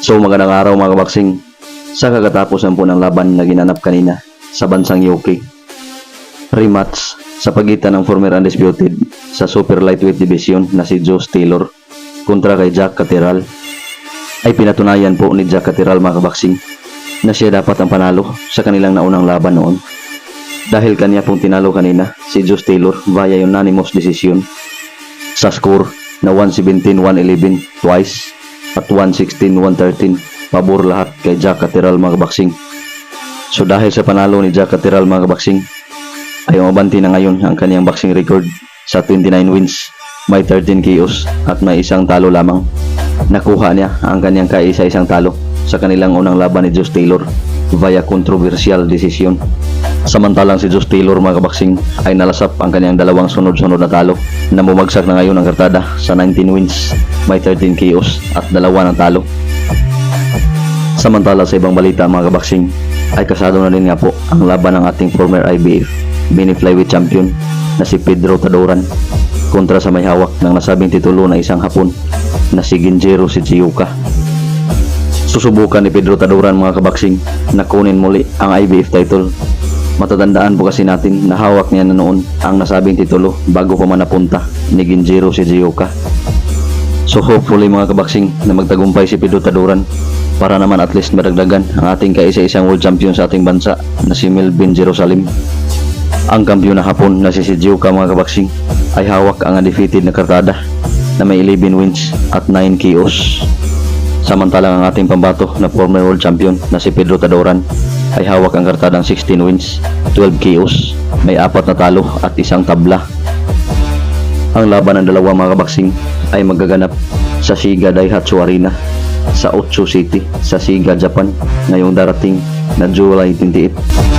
So magandang araw mga kabaksing. Sa kagatapusan po ng laban na ginanap kanina sa bansang UK, rematch sa pagitan ng former undisputed sa super lightweight division na si Josh Taylor kontra kay Jack Catterall, ay pinatunayan po ni Jack Catterall mga kabaksing na siya dapat ang panalo sa kanilang naunang laban noon. Dahil kanya pong tinalo kanina si Josh Taylor via unanimous decision sa score na 117-111 twice at 116-113, pabor lahat kay Jack Catterall mga kabaksing. So dahil sa panalo ni Jack Catterall mga kabaksing, ay umabanti na ngayon ang kanyang boxing record sa 29 wins, may 13 KOs at may isang talo lamang. Nakuha niya ang kanyang kaisa-isang talo sa kanilang unang laban ni Josh Taylor via controversial decision. Samantalang si Josh Taylor mga kabaksing ay nalasap ang kanyang dalawang sunod-sunod na talo na bumagsak na ngayon ang kartada sa 19 wins, may 13 KOs at dalawa ng talo. Samantala sa ibang balita mga kabaksing, ay kasado na rin nga po ang laban ng ating former IBF mini flyweight champion na si Pedro Tadoran kontra sa may hawak ng nasabing titulo na isang Hapon na si Genjiro Shichiuka. Susubukan ni Pedro Tadoran mga kabaksing na kunin muli ang IBF title. Matatandaan po kasi natin na hawak niya na noon ang nasabing titulo bago pa man napunta ni Genjiro Shichiuka. So hopefully mga kabaksing na magtagumpay si Pedro Tadoran para naman at least madagdagan ang ating kaisa-isang world champion sa ating bansa na si Melvin Jerusalem. Ang kampiyon na Hapon na si Shichiuka mga kabaksing ay hawak ang undefeated na kartada na may 11 wins at 9 KOs. Samantalang ang ating pambato na former world champion na si Pedro Tadoran ay hawak ang kartadang 16 wins, 12 KOs, may 4 na talo at isang tabla. Ang laban ng dalawa mga kabaksing ay magaganap sa Shiga Daihatsu Arena sa Otsu City sa Shiga, Japan ngayong darating na July 28.